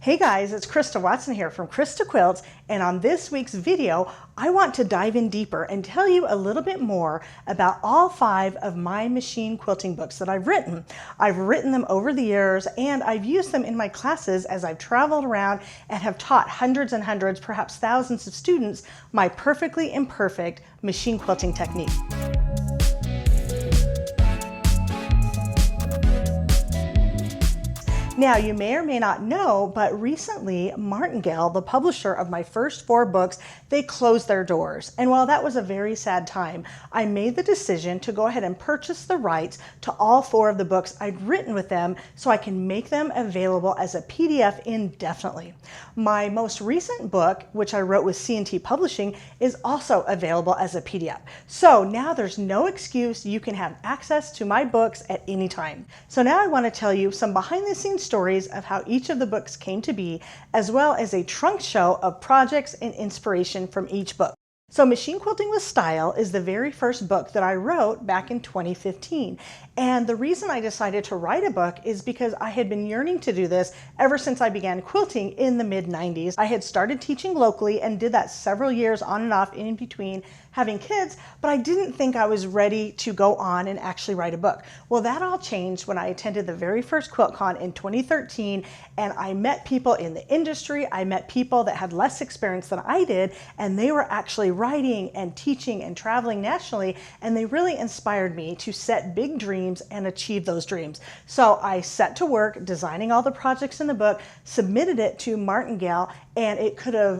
Hey guys, it's Krista Watson here from Krista Quilts, and on this week's video, I want to dive in deeper and tell you a little bit more about all 5 of my machine quilting books that I've written. I've written them over the years, and I've used them in my classes as I've traveled around and have taught hundreds and hundreds, perhaps thousands of students, my perfectly imperfect machine quilting technique. Now, you may or may not know, but recently Martingale, the publisher of my first 4 books, they closed their doors. And while that was a very sad time, I made the decision to go ahead and purchase the rights to all 4 of the books I'd written with them so I can make them available as a PDF indefinitely. My most recent book, which I wrote with C&T Publishing, is also available as a PDF. So now there's no excuse. You can have access to my books at any time. So now I want to tell you some behind the scenes stories of how each of the books came to be, as well as a trunk show of projects and inspiration from each book. So Machine Quilting with Style is the very first book that I wrote back in 2015. And the reason I decided to write a book is because I had been yearning to do this ever since I began quilting in the mid-90s. I had started teaching locally and did that several years on and off in between having kids, but I didn't think I was ready to go on and actually write a book. Well, that all changed when I attended the very first QuiltCon in 2013, and I met people in the industry. I met people that had less experience than I did, and they were actually writing and teaching and traveling nationally, and they really inspired me to set big dreams and achieve those dreams. So I set to work designing all the projects in the book, submitted it to Martingale, and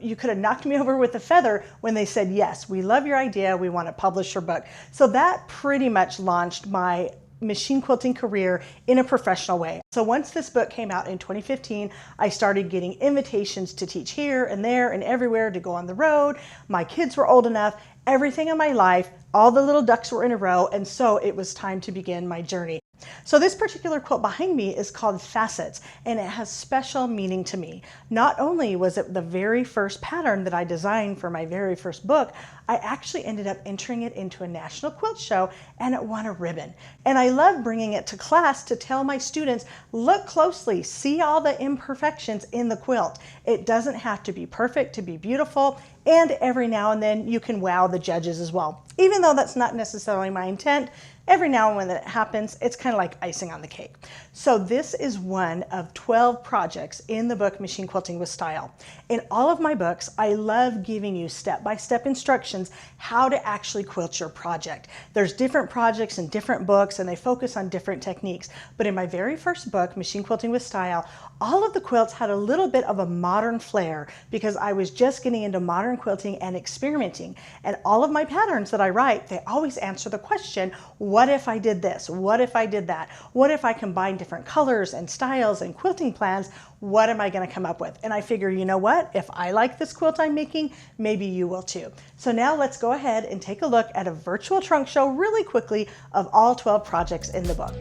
you could have knocked me over with a feather when they said, yes, we love your idea, we want to publish your book. So that pretty much launched my machine quilting career in a professional way. So once this book came out in 2015, I started getting invitations to teach here and there and everywhere, to go on the road. My kids were old enough, everything in my life, all the little ducks were in a row, and so it was time to begin my journey. So this particular quilt behind me is called Facets, and it has special meaning to me. Not only was it the very first pattern that I designed for my very first book, I actually ended up entering it into a national quilt show, and it won a ribbon. And I love bringing it to class to tell my students, look closely, see all the imperfections in the quilt. It doesn't have to be perfect to be beautiful, and every now and then you can wow the judges as well. Even though that's not necessarily my intent, every now and when that happens, it's kind of like icing on the cake. So this is one of 12 projects in the book Machine Quilting with Style. In all of my books, I love giving you step-by-step instructions how to actually quilt your project. There's different projects in different books, and they focus on different techniques. But in my very first book, Machine Quilting with Style, all of the quilts had a little bit of a modern flair because I was just getting into modern quilting and experimenting. And all of my patterns that I write, they always answer the question, what if I did this? What if I did that? What if I combined different colors and styles and quilting plans? What am I going to come up with? And I figure, you know what? If I like this quilt I'm making, maybe you will too. So now let's go ahead and take a look at a virtual trunk show really quickly of all 12 projects in the book.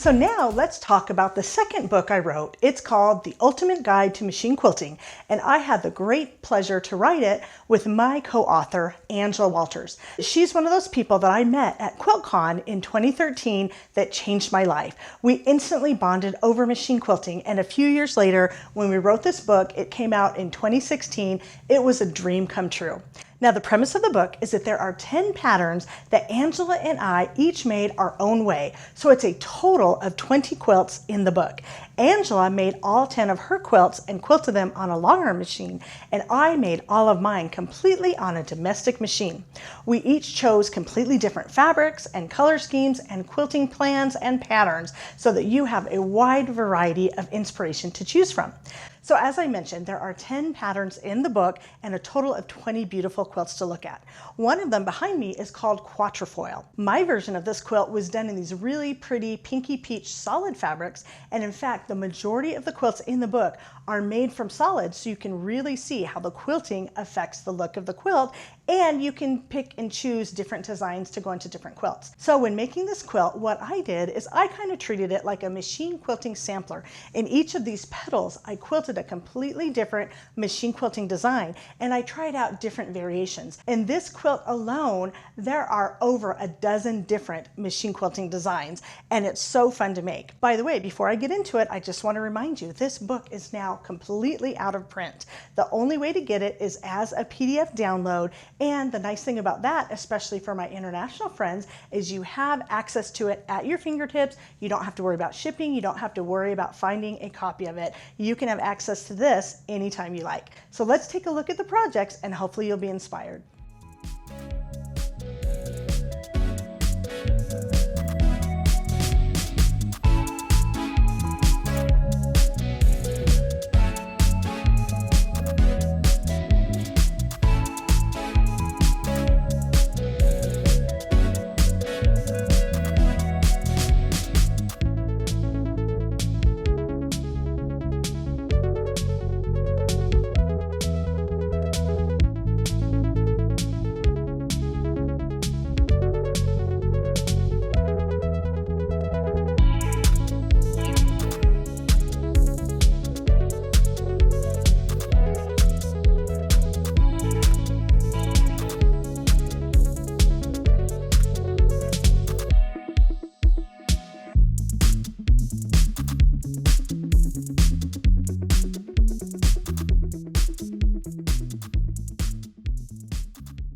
So now let's talk about the second book I wrote. It's called The Ultimate Guide to Machine Quilting, and I had the great pleasure to write it with my co-author, Angela Walters. She's one of those people that I met at QuiltCon in 2013 that changed my life. We instantly bonded over machine quilting, and a few years later, when we wrote this book, it came out in 2016, it was a dream come true. Now, the premise of the book is that there are 10 patterns that Angela and I each made our own way. So it's a total of 20 quilts in the book. Angela made all 10 of her quilts and quilted them on a long arm machine, and I made all of mine completely on a domestic machine. We each chose completely different fabrics and color schemes and quilting plans and patterns so that you have a wide variety of inspiration to choose from. So as I mentioned, there are 10 patterns in the book and a total of 20 beautiful quilts to look at. One of them behind me is called Quatrefoil. My version of this quilt was done in these really pretty pinky peach solid fabrics, and in fact, the majority of the quilts in the book are made from solids, so you can really see how the quilting affects the look of the quilt, and you can pick and choose different designs to go into different quilts. So when making this quilt, what I did is I kind of treated it like a machine quilting sampler. In each of these petals, I quilted a completely different machine quilting design, and I tried out different variations. In this quilt alone, there are over a dozen different machine quilting designs, and it's so fun to make. By the way, before I get into it, I just want to remind you, this book is now completely out of print. The only way to get it is as a PDF download, and the nice thing about that, especially for my international friends, is you have access to it at your fingertips. You don't have to worry about shipping. You don't have to worry about finding a copy of it. You can have access to this anytime you like. So let's take a look at the projects, and hopefully you'll be inspired.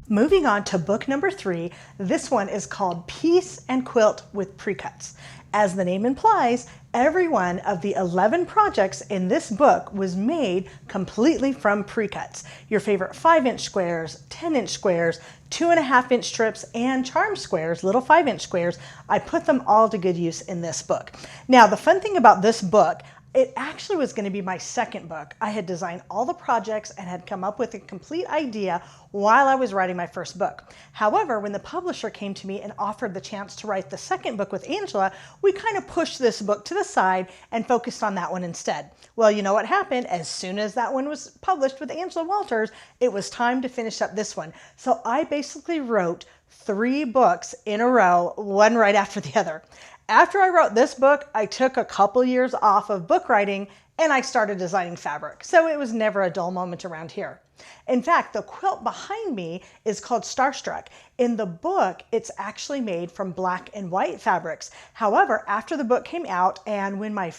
Moving on to book number 3, this one is called Piece and Quilt with Precuts. As the name implies, every one of the 11 projects in this book was made completely from precuts. Your favorite 5-inch squares, 10-inch squares, 2.5-inch strips, and charm squares, little 5-inch squares, I put them all to good use in this book. Now, the fun thing about this book, it actually was going to be my second book. I had designed all the projects and had come up with a complete idea while I was writing my first book. However, when the publisher came to me and offered the chance to write the second book with Angela, we kind of pushed this book to the side and focused on that one instead. Well, you know what happened? As soon as that one was published with Angela Walters, it was time to finish up this one. So I basically wrote 3 books in a row, one right after the other. After I wrote this book, I took a couple years off of book writing and I started designing fabric. So it was never a dull moment around here. In fact, the quilt behind me is called Starstruck. In the book, it's actually made from black and white fabrics. However, after the book came out and when my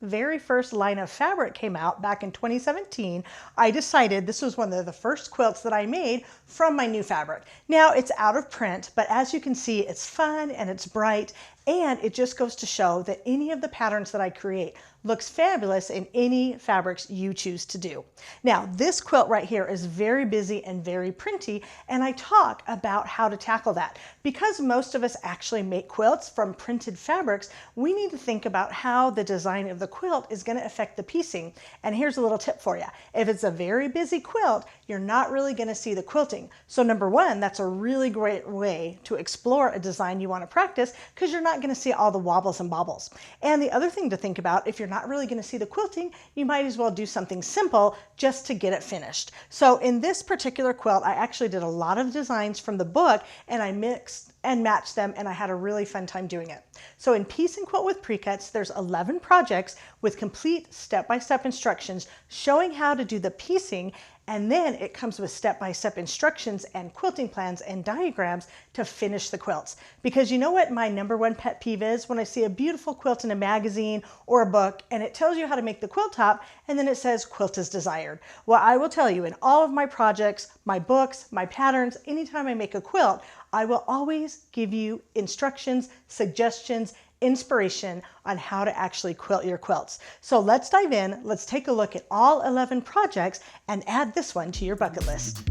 very first line of fabric came out back in 2017, I decided this was one of the first quilts that I made from my new fabric. Now it's out of print, but as you can see, it's fun and it's bright, and it just goes to show that any of the patterns that I create looks fabulous in any fabrics you choose to do. Now, this quilt right here is very busy and very printy, and I talk about how to tackle that. Because most of us actually make quilts from printed fabrics, we need to think about how the design of the quilt is going to affect the piecing. And here's a little tip for you. If it's a very busy quilt, you're not really going to see the quilting. So number one, that's a really great way to explore a design you want to practice, because you're not going to see all the wobbles and bobbles. And the other thing to think about, if you're not really going to see the quilting, you might as well do something simple just to get it finished. So in this particular quilt, I actually did a lot of designs from the book, and I mixed and match them, and I had a really fun time doing it. So in Piece and Quilt with Precuts, there's 11 projects with complete step-by-step instructions showing how to do the piecing And then it comes with step-by-step instructions and quilting plans and diagrams to finish the quilts. Because you know what my number one pet peeve is? When I see a beautiful quilt in a magazine or a book and it tells you how to make the quilt top and then it says quilt as desired. Well, I will tell you, in all of my projects, my books, my patterns, anytime I make a quilt, I will always give you instructions, suggestions, inspiration on how to actually quilt your quilts. So let's dive in, let's take a look at all 11 projects and add this one to your bucket list.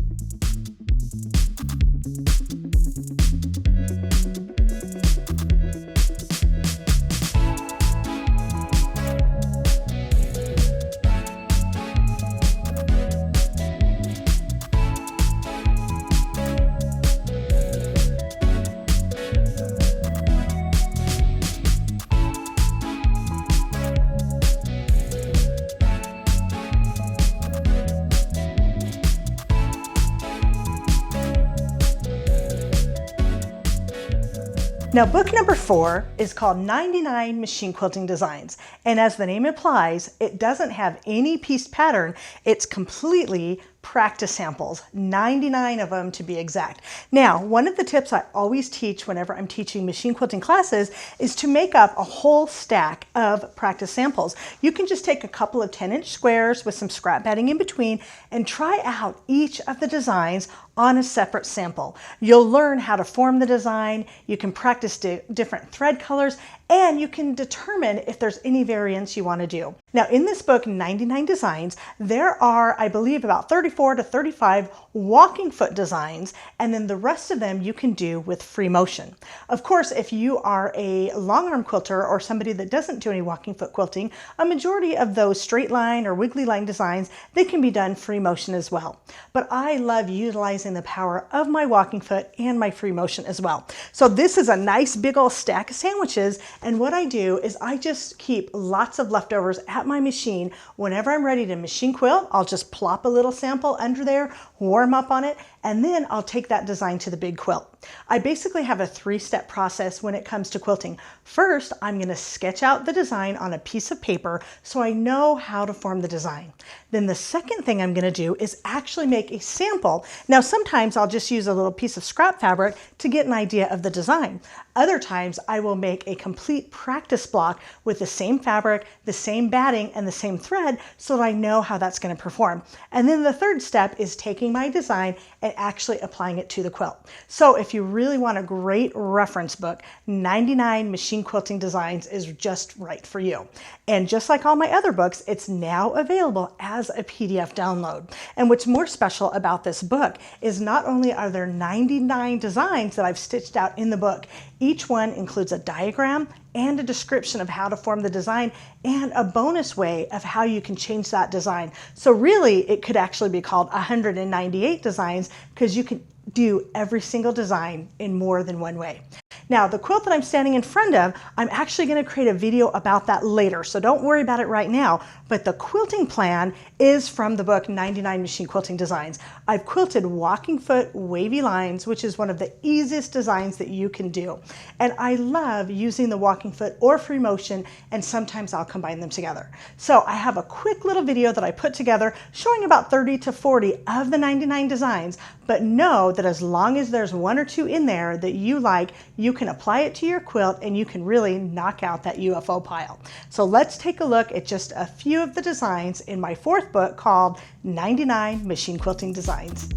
Now, book number 4 is called 99 Machine Quilting Designs. And as the name implies, it doesn't have any pieced pattern. It's completely practice samples, 99 of them to be exact. Now, one of the tips I always teach whenever I'm teaching machine quilting classes is to make up a whole stack of practice samples. You can just take a couple of 10-inch squares with some scrap batting in between and try out each of the designs on a separate sample. You'll learn how to form the design, you can practice different thread colors, and you can determine if there's any variants you want to do. Now, in this book, 99 Designs, there are, I believe, about 34 to 35 walking foot designs, and then the rest of them you can do with free motion. Of course, if you are a long arm quilter or somebody that doesn't do any walking foot quilting, a majority of those straight line or wiggly line designs, they can be done free motion as well. But I love utilizing the power of my walking foot and my free motion as well. So this is a nice big old stack of sandwiches, and what I do is I just keep lots of leftovers at my machine. Whenever I'm ready to machine quilt, I'll just plop a little sample under there, warm up on it, and then I'll take that design to the big quilt. I basically have a 3-step process when it comes to quilting. First, I'm going to sketch out the design on a piece of paper so I know how to form the design. Then the second thing I'm going to do is actually make a sample. Now, sometimes I'll just use a little piece of scrap fabric to get an idea of the design. Other times I will make a complete practice block with the same fabric, the same batting, and the same thread so that I know how that's going to perform. And then the third step is taking my design and actually applying it to the quilt. So if you really want a great reference book, 99 Machine Quilting Designs is just right for you. And just like all my other books, it's now available as a PDF download. And what's more special about this book is not only are there 99 designs that I've stitched out in the book, each one includes a diagram and a description of how to form the design and a bonus way of how you can change that design. So really, it could actually be called 198 designs because you can do every single design in more than one way. Now, the quilt that I'm standing in front of, I'm actually going to create a video about that later, so don't worry about it right now. But the quilting plan is from the book 99 Machine Quilting Designs. I've quilted walking foot wavy lines, which is one of the easiest designs that you can do. And I love using the walking foot or free motion, and sometimes I'll combine them together. So I have a quick little video that I put together showing about 30 to 40 of the 99 designs, but know that as long as there's 1 or 2 in there that you like, you can apply it to your quilt and you can really knock out that UFO pile. So let's take a look at just a few of the designs in my 4th book called 99 Machine Quilting Designs.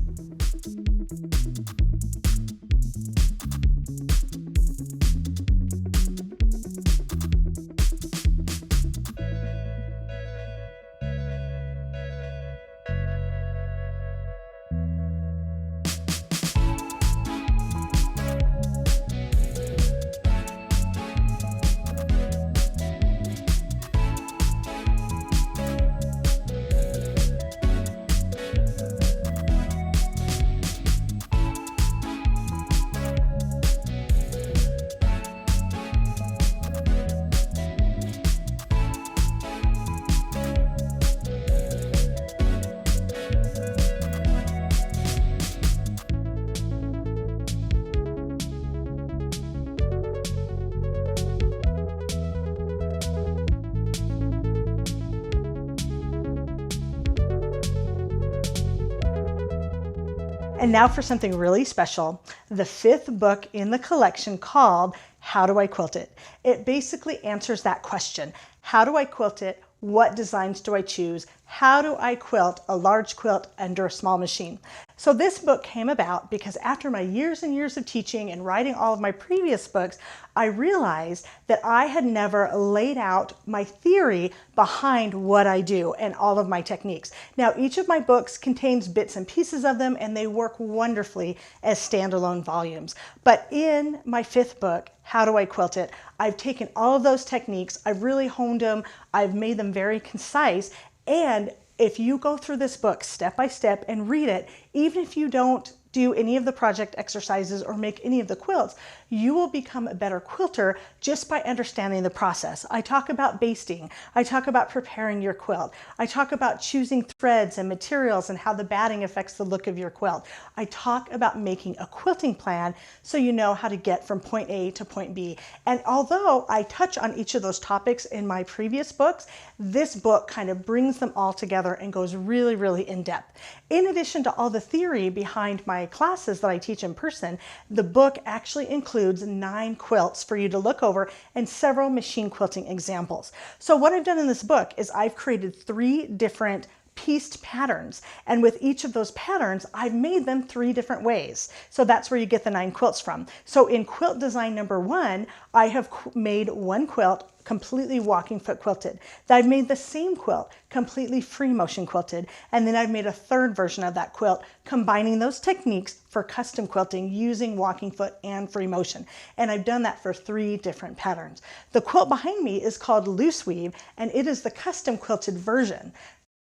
And now for something really special, the 5th book in the collection called How Do I Quilt It? It basically answers that question. How do I quilt it? What designs do I choose? How do I quilt a large quilt under a small machine? So this book came about because after my years and years of teaching and writing all of my previous books, I realized that I had never laid out my theory behind what I do and all of my techniques. Now, each of my books contains bits and pieces of them, and they work wonderfully as standalone volumes. But in my 5th book, How Do I Quilt It? I've taken all of those techniques, I've really honed them, I've made them very concise, and if you go through this book step by step and read it, even if you don't do any of the project exercises or make any of the quilts, you will become a better quilter just by understanding the process. I talk about basting. I talk about preparing your quilt. I talk about choosing threads and materials and how the batting affects the look of your quilt. I talk about making a quilting plan so you know how to get from point A to point B. And although I touch on each of those topics in my previous books, this book kind of brings them all together and goes really, really in depth. In addition to all the theory behind my classes that I teach in person, the book actually includes 9 quilts for you to look over and several machine quilting examples. So what I've done in this book is I've created 3 different pieced patterns, and with each of those patterns I've made them 3 different ways. So that's where you get the 9 quilts from. So in quilt design number 1, I have made one quilt completely walking foot quilted. Then I've made the same quilt completely free motion quilted, and then I've made a 3rd version of that quilt combining those techniques for custom quilting using walking foot and free motion. And I've done that for 3 different patterns. The quilt behind me is called loose weave, and it is the custom quilted version.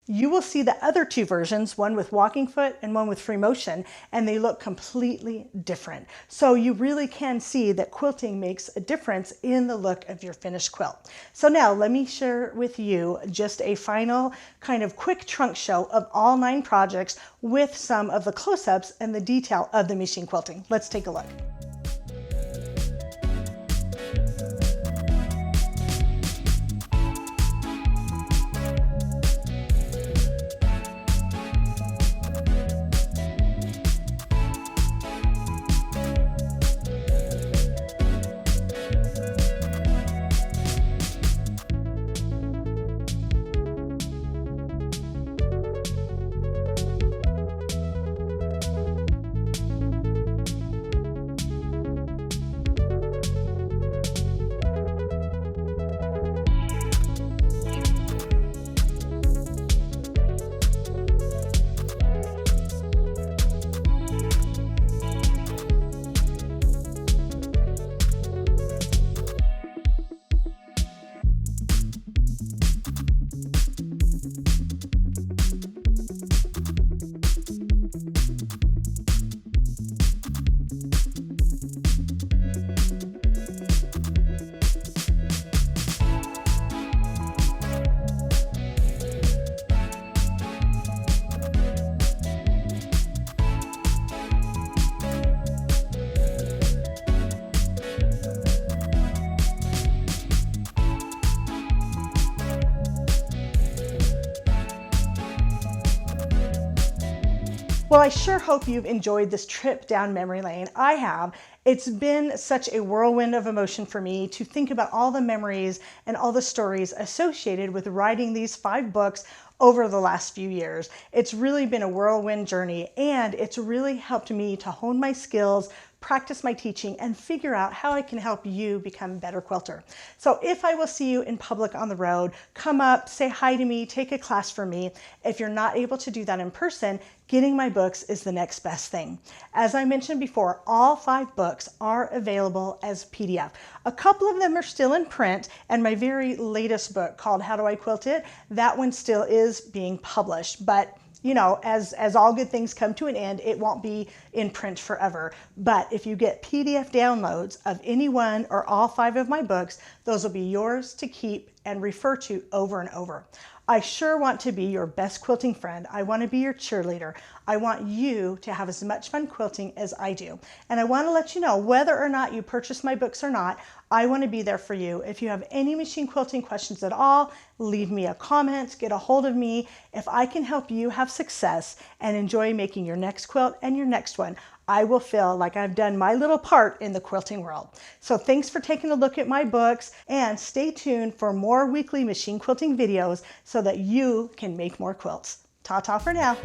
You will see the other 2 versions, one with walking foot and one with free motion, and they look completely different. So you really can see that quilting makes a difference in the look of your finished quilt. So now let me share with you just a final kind of quick trunk show of all 9 projects with some of the close-ups and the detail of the machine quilting. Let's take a look. Well, I sure hope you've enjoyed this trip down memory lane. I have. It's been such a whirlwind of emotion for me to think about all the memories and all the stories associated with writing these 5 books over the last few years. It's really been a whirlwind journey, and it's really helped me to hone my skills, practice my teaching, and figure out how I can help you become a better quilter. So if I will see you in public on the road, come up, say hi to me, take a class from me. If you're not able to do that in person, getting my books is the next best thing. As I mentioned before, all 5 books are available as PDF. A couple of them are still in print, and my very latest book called How Do I Quilt It? That one still is being published, but you know, as all good things come to an end, it won't be in print forever. But if you get PDF downloads of any one or all 5 of my books, those will be yours to keep and refer to over and over. I sure want to be your best quilting friend. I want to be your cheerleader. I want you to have as much fun quilting as I do. And I want to let you know, whether or not you purchase my books or not, I want to be there for you. If you have any machine quilting questions at all, leave me a comment, get a hold of me. If I can help you have success and enjoy making your next quilt and your next one, I will feel like I've done my little part in the quilting world. So thanks for taking a look at my books, and stay tuned for more weekly machine quilting videos so that you can make more quilts. Ta-ta for now.